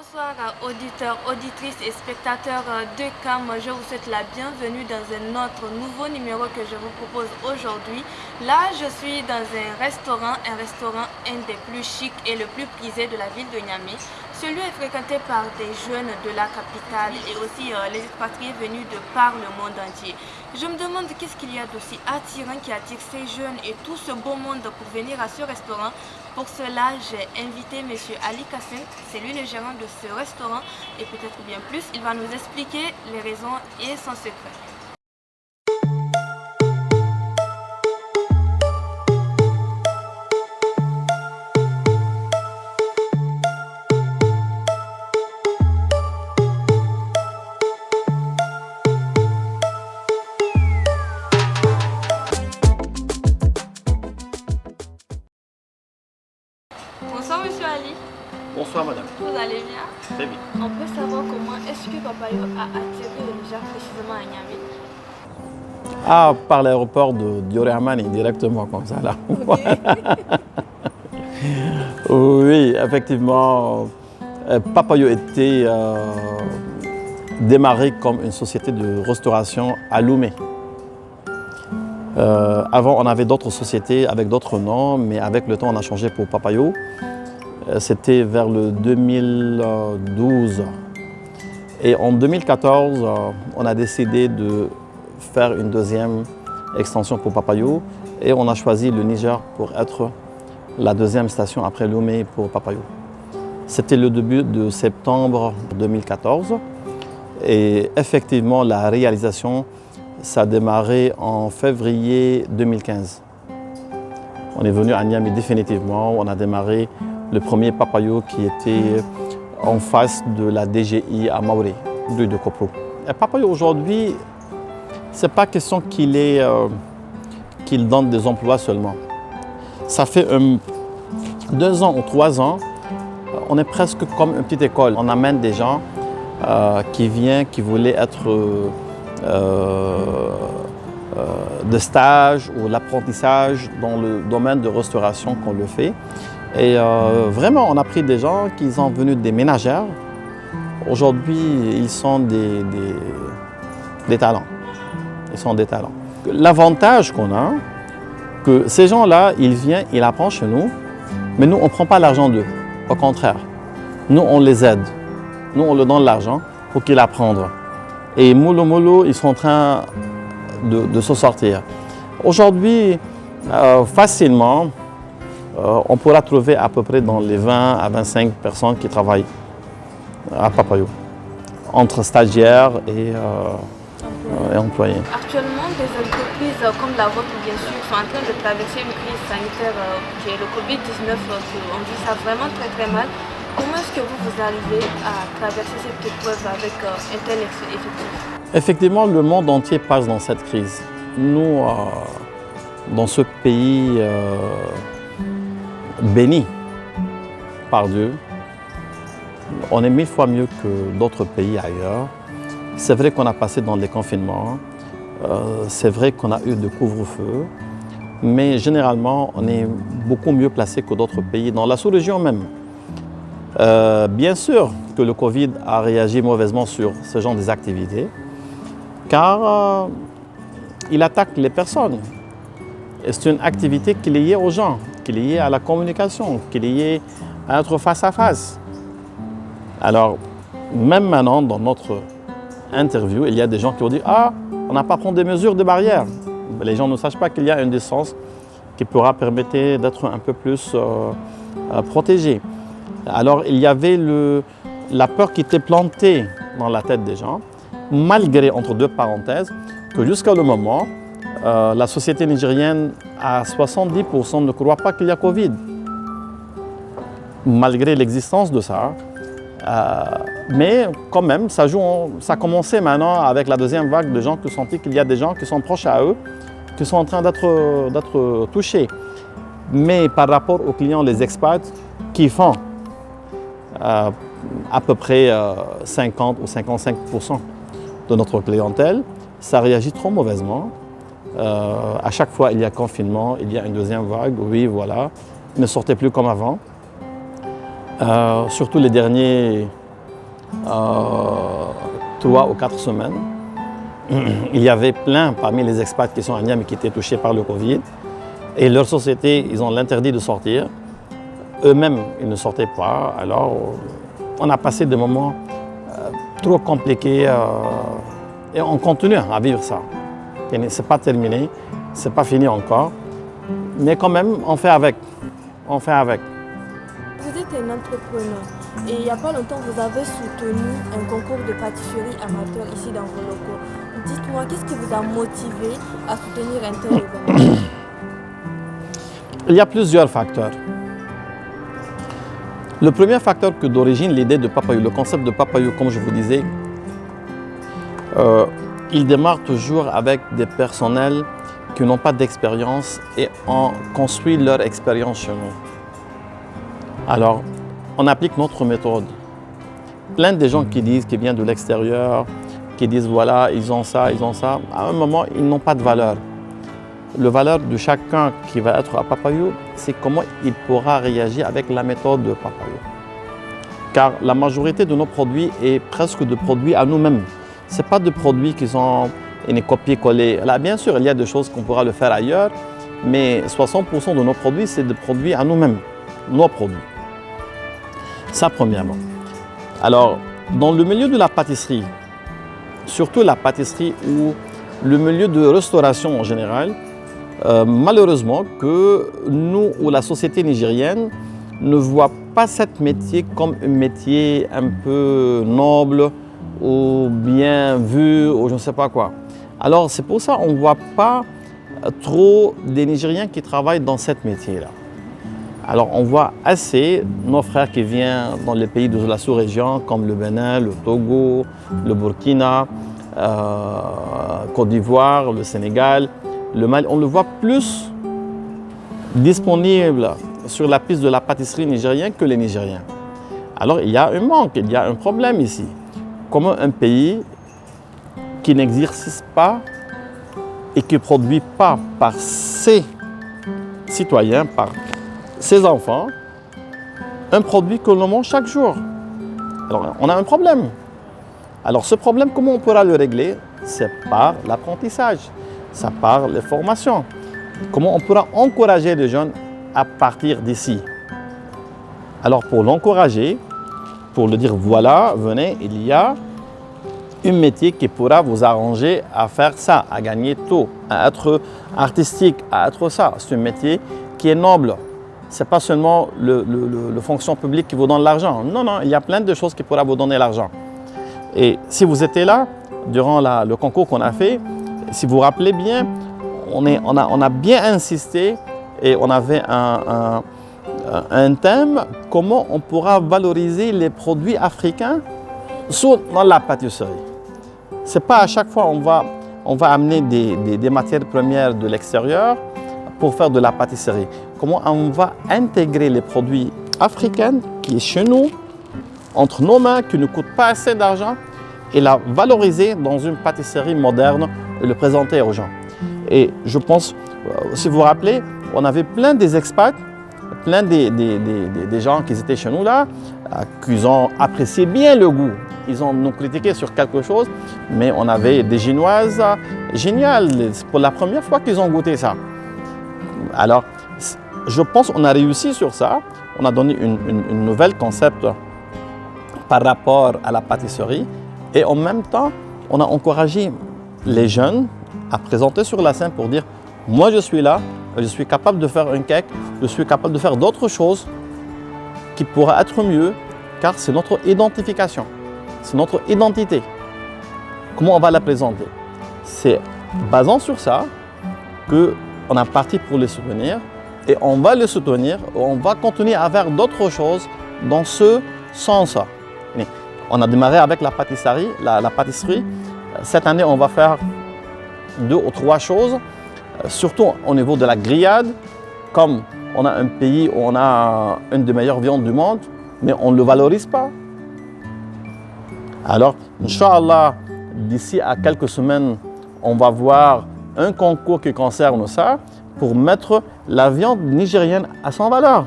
Bonsoir auditeurs, auditrices et spectateurs de CAM. Je vous souhaite la bienvenue dans un autre nouveau numéro que je vous propose aujourd'hui. Là, je suis dans un restaurant un des plus chics et le plus prisé de la ville de Niamey. Ce lieu est fréquenté par des jeunes de la capitale et aussi les expatriés venus de par le monde entier. Je me demande qu'est-ce qu'il y a d'aussi attirant qui attire ces jeunes et tout ce beau monde pour venir à ce restaurant. Pour cela, j'ai invité M. Ali Kassem, c'est lui le gérant de ce restaurant et peut-être bien plus. Il va nous expliquer les raisons et son secret. Bonsoir Monsieur Ali. Bonsoir madame. Vous allez bien? Très bien. On peut savoir comment est-ce que Papayo a atterri le Niger précisément à Niamey? Ah, par l'aéroport de Dioré Hamani, directement comme ça là. Okay. Oui, effectivement, Papayo était démarré comme une société de restauration à Lomé. Avant, on avait d'autres sociétés avec d'autres noms, mais avec le temps, on a changé pour Papayo. C'était vers le 2012. Et en 2014, on a décidé de faire une deuxième extension pour Papayo. Et on a choisi le Niger pour être la deuxième station après Lomé pour Papayo. C'était le début de septembre 2014. Et effectivement, la réalisation, ça a démarré en février 2015. On est venu à Niamey définitivement. On a démarré le premier Papayo qui était en face de la DGI à Maoré, rue de Kopro. Et Papayo aujourd'hui, ce n'est pas question qu'il donne des emplois seulement. Ça fait 2 ans ou 3 ans, on est presque comme une petite école. On amène des gens qui viennent, qui voulaient être de stage ou l'apprentissage dans le domaine de restauration qu'on le fait. Et vraiment, on a pris des gens qui sont venus des ménagères. Aujourd'hui, ils sont des talents. Ils sont des talents. L'avantage qu'on a, que ces gens-là, ils viennent, ils apprennent chez nous, mais nous, on ne prend pas l'argent d'eux. Au contraire, nous, on les aide. Nous, on leur donne l'argent pour qu'ils apprennent. Et mollo mollo, ils sont en train de se sortir. Aujourd'hui, facilement, on pourra trouver à peu près dans les 20 à 25 personnes qui travaillent à Papayo, entre stagiaires et employés. Actuellement, des entreprises comme la vôtre, bien sûr, sont en train de traverser une crise sanitaire qui est le Covid-19. On vit ça vraiment très mal. Comment est-ce que vous arrivez à traverser cette épreuve avec un tel effectif? Effectivement, le monde entier passe dans cette crise. Nous, dans ce pays béni par Dieu, on est 1000 fois mieux que d'autres pays ailleurs. C'est vrai qu'on a passé dans les confinements, c'est vrai qu'on a eu de couvre-feu, mais généralement, on est beaucoup mieux placé que d'autres pays, dans la sous-région même. Bien sûr que le Covid a réagi mauvaisement sur ce genre d'activités, car il attaque les personnes. Et c'est une activité qui est liée aux gens, qui est liée à la communication, qui est liée à notre face-à-face. Alors, même maintenant, dans notre interview, il y a des gens qui ont dit « Ah, on n'a pas pris des mesures de barrière ». Les gens ne sachent pas qu'il y a une distance qui pourra permettre d'être un peu plus protégé. Alors, il y avait la peur qui était plantée dans la tête des gens, malgré, entre deux parenthèses, que jusqu'à le moment, la société nigérienne, à 70%, ne croit pas qu'il y a Covid. Malgré l'existence de ça. Mais quand même, ça a commencé maintenant avec la deuxième vague de gens qui ont senti qu'il y a des gens qui sont proches à eux, qui sont en train d'être touchés. Mais par rapport aux clients, les expats, qui font à peu près 50 ou 55% de notre clientèle, ça réagit trop mauvaisement. À chaque fois, il y a confinement, il y a une deuxième vague, oui, voilà. Ne sortez plus comme avant. Surtout les derniers 3 ou 4 semaines. Il y avait plein parmi les expats qui sont à Niamey qui étaient touchés par le Covid. Et leur société, ils ont l'interdit de sortir. Eux-mêmes, ils ne sortaient pas. Alors, on a passé des moments trop compliqués et on continue à vivre ça. Ce n'est pas terminé, ce n'est pas fini encore. Mais quand même, on fait avec. On fait avec. Vous êtes un entrepreneur et il n'y a pas longtemps, vous avez soutenu un concours de pâtisserie amateur ici dans vos locaux. Dites-moi, qu'est-ce qui vous a motivé à soutenir un tel événement? Il y a plusieurs facteurs. Le premier facteur que d'origine, l'idée de Papayou, le concept de Papayou, comme je vous disais, il démarre toujours avec des personnels qui n'ont pas d'expérience et ont construit leur expérience chez nous. Alors, on applique notre méthode. Plein de gens qui disent qu'ils viennent de l'extérieur, qui disent voilà, ils ont ça, à un moment, ils n'ont pas de valeur. La valeur de chacun qui va être à Papayou, c'est comment il pourra réagir avec la méthode de Papayou. Car la majorité de nos produits est presque de produits à nous-mêmes. Ce n'est pas de produits qui sont copier-coller. Là, bien sûr, il y a des choses qu'on pourra le faire ailleurs, mais 60% de nos produits, c'est des produits à nous-mêmes, nos produits. Ça, premièrement. Alors, dans le milieu de la pâtisserie, surtout la pâtisserie ou le milieu de restauration en général, malheureusement que nous ou la société nigérienne ne voit pas ce métier comme un métier un peu noble ou bien vu ou je ne sais pas quoi. Alors c'est pour ça qu'on ne voit pas trop des Nigériens qui travaillent dans ce métier-là. Alors on voit assez nos frères qui viennent dans les pays de la sous-région comme le Bénin, le Togo, le Burkina, Côte d'Ivoire, le Sénégal, le Mali. On le voit plus disponible sur la piste de la pâtisserie nigérienne que les Nigériens. Alors il y a un manque, il y a un problème ici. Comment un pays qui n'exerce pas et qui ne produit pas par ses citoyens, par ses enfants, un produit que l'on mange chaque jour. Alors on a un problème. Alors ce problème, comment on pourra le régler? C'est par l'apprentissage, c'est par les formations. Comment on pourra encourager les jeunes à partir d'ici? Alors pour l'encourager, pour lui dire voilà, venez, il y a un métier qui pourra vous arranger à faire ça, à gagner tout, à être artistique, à être ça. C'est un métier qui est noble. Ce n'est pas seulement le fonction publique qui vous donne l'argent. Non, non, il y a plein de choses qui pourraient vous donner l'argent. Et si vous étiez là, durant le concours qu'on a fait, si vous vous rappelez bien, on a bien insisté et on avait un thème, comment on pourra valoriser les produits africains dans la pâtisserie. Ce n'est pas à chaque fois on va amener des matières premières de l'extérieur pour faire de la pâtisserie. Comment on va intégrer les produits africains qui est chez nous, entre nos mains, qui ne coûtent pas assez d'argent, et la valoriser dans une pâtisserie moderne et le présenter aux gens. Et je pense, si vous vous rappelez, on avait plein des expats, plein des gens qui étaient chez nous là, qui ont apprécié bien le goût. Ils ont nous critiqué sur quelque chose, mais on avait des Génoises géniales. C'est pour la première fois qu'ils ont goûté ça. Alors, je pense qu'on a réussi sur ça. On a donné une nouvelle concept par rapport à la pâtisserie. Et en même temps, on a encouragé les jeunes à présenter sur la scène pour dire « Moi, je suis là, je suis capable de faire un cake, je suis capable de faire d'autres choses qui pourraient être mieux, car c'est notre identification, c'est notre identité. Comment on va la présenter? C'est basant sur ça qu'on a parti pour les soutenir et on va les soutenir, on va continuer à faire d'autres choses dans ce sens-là. On a démarré avec la pâtisserie, la pâtisserie. Cette année, on va faire 2 ou 3 choses, surtout au niveau de la grillade. Comme on a un pays où on a une des meilleures viandes du monde, mais on ne le valorise pas. Alors, Inch'Allah, d'ici à quelques semaines, on va voir un concours qui concerne ça pour mettre la viande nigérienne à son valeur.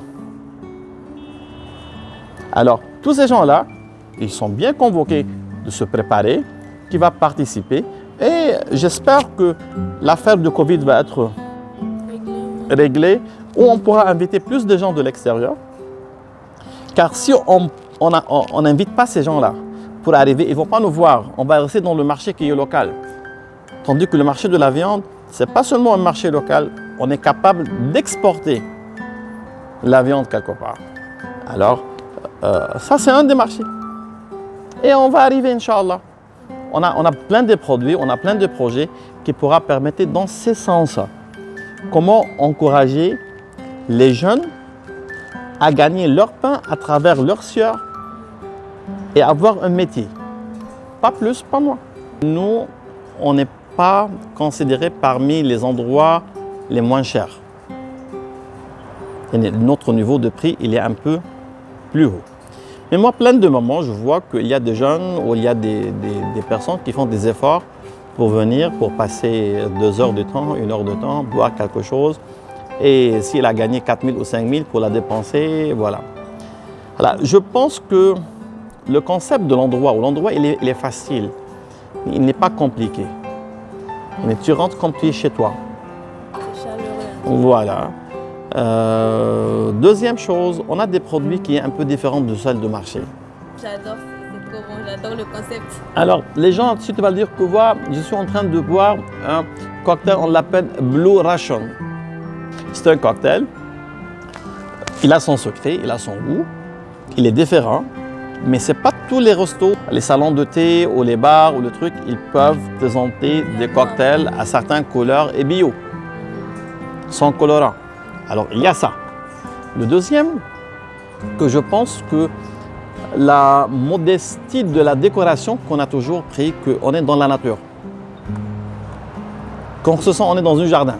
Alors, tous ces gens-là, Ils sont bien convoqués de se préparer, qui va participer. Et j'espère que l'affaire de Covid va être réglée, où on pourra inviter plus de gens de l'extérieur. Car si on n'invite pas ces gens-là pour arriver, ils ne vont pas nous voir. On va rester dans le marché qui est local. Tandis que le marché de la viande, ce n'est pas seulement un marché local, on est capable d'exporter la viande quelque part. Alors, ça c'est un des marchés. Et on va arriver, Inch'Allah. On a plein de produits, on a plein de projets qui pourra permettre dans ce sens. Comment encourager les jeunes à gagner leur pain à travers leur sueur et avoir un métier. Pas plus, pas moins. Nous, on n'est pas considérés parmi les endroits les moins chers. Et notre niveau de prix, il est un peu plus haut. Mais moi, plein de moments, je vois qu'il y a des jeunes ou il y a des personnes qui font des efforts pour venir, pour passer 2 heures de temps, 1 heure de temps, boire quelque chose. Et s'il a gagné 4 000 ou 5 000 pour la dépenser, voilà. Alors, je pense que le concept de l'endroit, il est facile. Il n'est pas compliqué. Mais tu rentres comme tu es chez toi. C'est chaleureux. Voilà. Deuxième chose, on a des produits qui sont un peu différents de celles de marché. J'adore, c'est trop bon, j'adore le concept. Alors, les gens, si tu vas dire que voilà, je suis en train de boire un cocktail, on l'appelle Blue Ration. C'est un cocktail, il a son secret, il a son goût, il est différent, mais ce n'est pas tous les restos, les salons de thé ou les bars ou le truc, ils peuvent présenter des cocktails à certaines couleurs et bio, sans colorant. Alors, il y a ça. Le deuxième, que je pense que la modestie de la décoration qu'on a toujours pris, qu'on est dans la nature. Qu'on se sent, on est dans un jardin.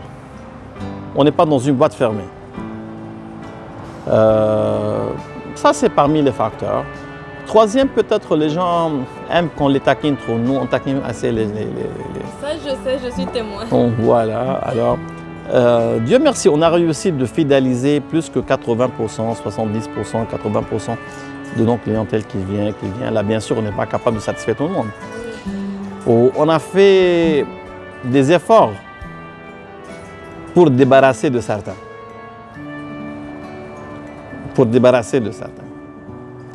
On n'est pas dans une boîte fermée. Ça, c'est parmi les facteurs. Troisième, peut-être les gens aiment qu'on les taquine trop. Nous, on taquine assez les... Ça, je sais, je suis témoin. Donc, voilà. Alors, Dieu merci, on a réussi de fidéliser plus que 80%, 70%, 80% de nos clientèles qui vient. Là, bien sûr, on n'est pas capable de satisfaire tout le monde. On a fait des efforts pour débarrasser de certains.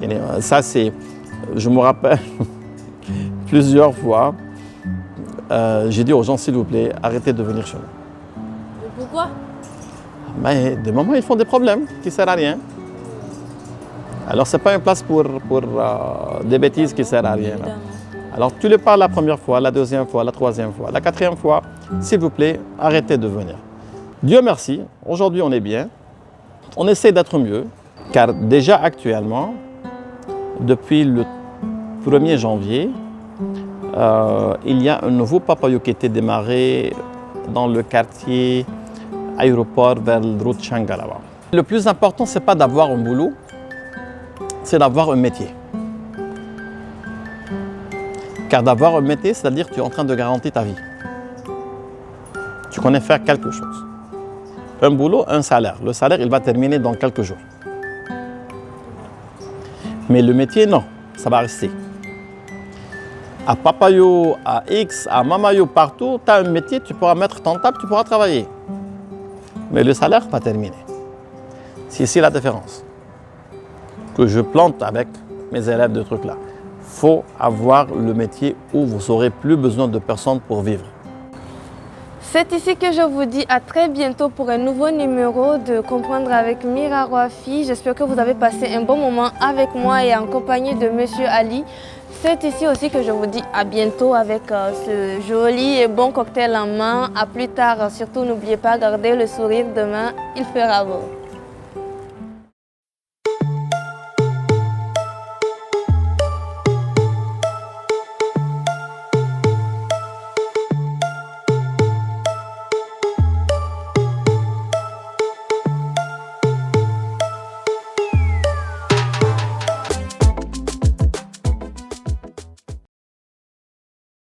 Et ça, c'est, je me rappelle plusieurs fois, j'ai dit aux gens, s'il vous plaît, arrêtez de venir chez nous. Pourquoi? Mais des moments, ils font des problèmes qui ne servent à rien. Alors, ce n'est pas une place pour des bêtises qui ne servent à rien. Là. Alors, tu le parles la première fois, la deuxième fois, la troisième fois, la quatrième fois. S'il vous plaît, arrêtez de venir. Dieu merci, aujourd'hui on est bien. On essaie d'être mieux, car déjà actuellement, depuis le 1er janvier, il y a un nouveau papayo qui a été démarré dans le quartier aéroport vers le route Changa là-bas. Le plus important, ce n'est pas d'avoir un boulot, c'est d'avoir un métier. Car d'avoir un métier, c'est-à-dire que tu es en train de garantir ta vie. Tu connais faire quelque chose. Un boulot, un salaire. Le salaire, il va terminer dans quelques jours. Mais le métier, non, ça va rester. À Papayo, à X, à Mamayo, partout, tu as un métier, tu pourras mettre ton table, tu pourras travailler. Mais le salaire va terminer. C'est ici la différence que je plante avec mes élèves de trucs là. Il faut avoir le métier où vous n'aurez plus besoin de personnes pour vivre. C'est ici que je vous dis à très bientôt pour un nouveau numéro de Comprendre avec Mira Rouafi. J'espère que vous avez passé un bon moment avec moi et en compagnie de Monsieur Ali. C'est ici aussi que je vous dis à bientôt avec ce joli et bon cocktail en main. À plus tard, surtout n'oubliez pas, gardez le sourire, demain il fera beau.